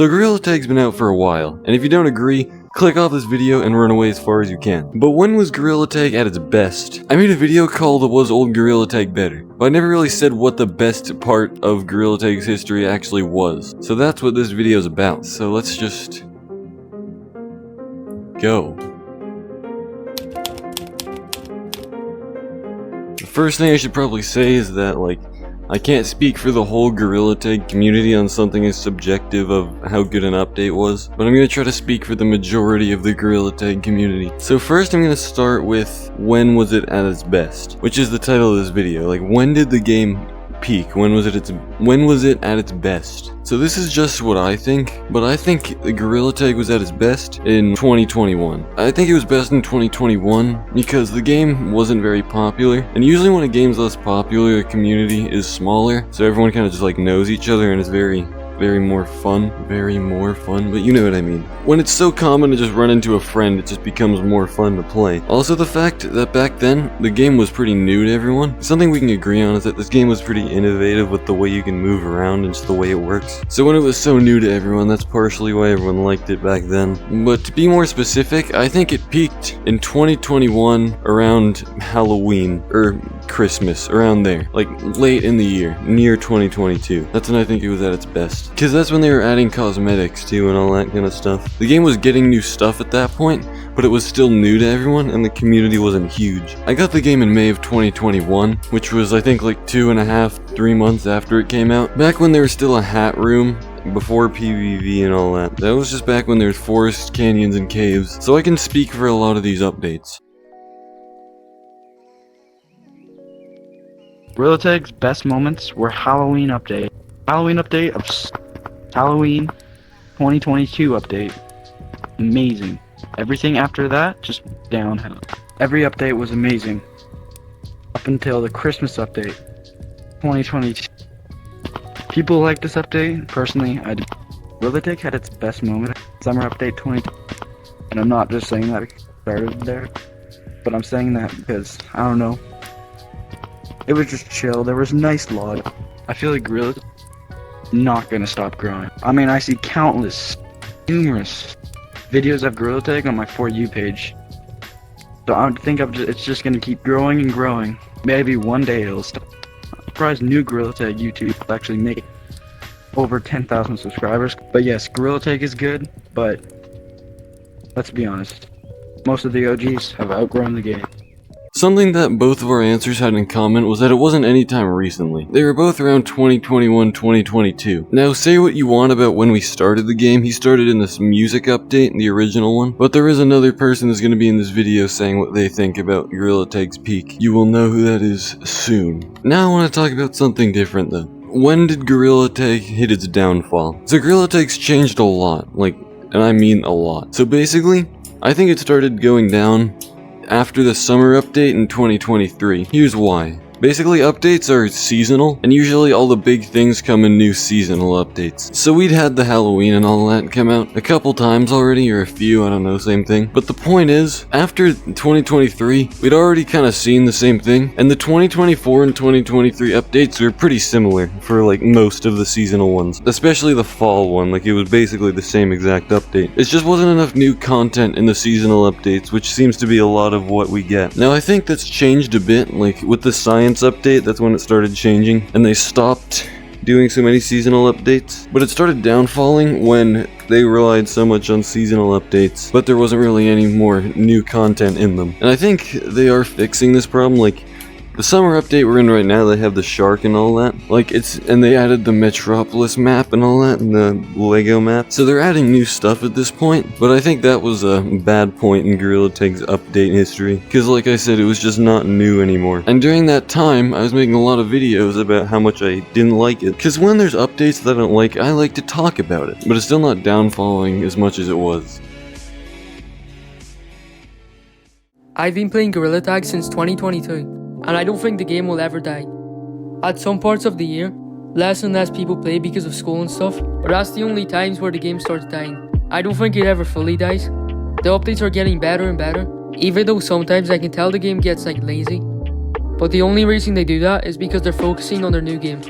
So Gorilla Tag's been out for a while, and if you don't agree, click off this video and run away as far as you can. But when was Gorilla Tag at its best? I made a video called Was Old Gorilla Tag Better? But I never really said what the best part of Gorilla Tag's history actually was. So that's what this video is about. So let's just go. The first thing I should probably say is that, I can't speak for the whole Gorilla Tag community on something as subjective of how good an update was, but I'm going to try to speak for the majority of the Gorilla Tag community. So first I'm going to start with when was it at its best, which is the title of this video. When did the game peak? When was it at its best? So this is just what I think, but I think the Gorilla Tag was at its best in 2021. I think it was best in 2021 because the game wasn't very popular, and usually when a game's less popular, the community is smaller, so everyone kind of just knows each other and it's very more fun, but you know what I mean. When it's so common to just run into a friend, it just becomes more fun to play. Also, the fact that back then, the game was pretty new to everyone. Something we can agree on is that this game was pretty innovative with the way you can move around and just the way it works. So when it was so new to everyone, that's partially why everyone liked it back then. But to be more specific, I think it peaked in 2021 around Halloween, or Christmas, around there. Late in the year, near 2022. That's when I think it was at its best. Because that's when they were adding cosmetics too and all that kind of stuff. The game was getting new stuff at that point, but it was still new to everyone and the community wasn't huge. I got the game in May of 2021, which was I think 2.5, 3 months after it came out. Back when there was still a hat room, before PvP and all that. That was just back when there was forests, canyons, and caves, so I can speak for a lot of these updates. Gorilla Tag's best moments were Halloween 2022 update. Amazing. Everything after that, just downhill. Every update was amazing. Up until the Christmas update, 2022. People like this update. Personally, I did. Gorilla Tag had its best moment. Summer update 20. And I'm not just saying that because it started there, but I'm saying that because, I don't know. It was just chill. There was nice log. I feel like Gorilla Tag is not gonna stop growing. I mean, I see numerous videos of Gorilla Tag on my For You page. So I think it's just gonna keep growing and growing. Maybe one day it'll stop. I'm surprised new Gorilla Tag YouTube will actually make over 10,000 subscribers. But yes, Gorilla Tag is good, but let's be honest. Most of the OGs have outgrown the game. Something that both of our answers had in common was that it wasn't any time recently. They were both around 2021, 2022. Now, say what you want about when we started the game. He started in this music update, the original one. But there is another person that's going to be in this video saying what they think about Gorilla Tag's peak. You will know who that is soon. Now I want to talk about something different though. When did Gorilla Tag hit its downfall? So Gorilla Tag's changed a lot. And I mean a lot. So basically, I think it started going down after the summer update in 2023. Here's why. Basically, updates are seasonal, and usually all the big things come in new seasonal updates. So we'd had the Halloween and all that come out a couple times already, or a few, I don't know, same thing. But the point is, after 2023, we'd already kind of seen the same thing, and the 2024 and 2023 updates were pretty similar for most of the seasonal ones. Especially the fall one, it was basically the same exact update. It just wasn't enough new content in the seasonal updates, which seems to be a lot of what we get. Now I think that's changed a bit, with the science update, that's when it started changing, and they stopped doing so many seasonal updates. But it started downfalling when they relied so much on seasonal updates, but there wasn't really any more new content in them. And I think they are fixing this problem. The summer update we're in right now, they have the shark and all that. And they added the Metropolis map and all that, and the Lego map. So they're adding new stuff at this point, but I think that was a bad point in Gorilla Tag's update history. Because like I said, it was just not new anymore. And during that time, I was making a lot of videos about how much I didn't like it. Because when there's updates that I don't like, I like to talk about it. But it's still not downfalling as much as it was. I've been playing Gorilla Tag since 2022. And I don't think the game will ever die. At some parts of the year, less and less people play because of school and stuff, but that's the only times where the game starts dying. I don't think it ever fully dies. The updates are getting better and better, even though sometimes I can tell the game gets lazy. But the only reason they do that is because they're focusing on their new game.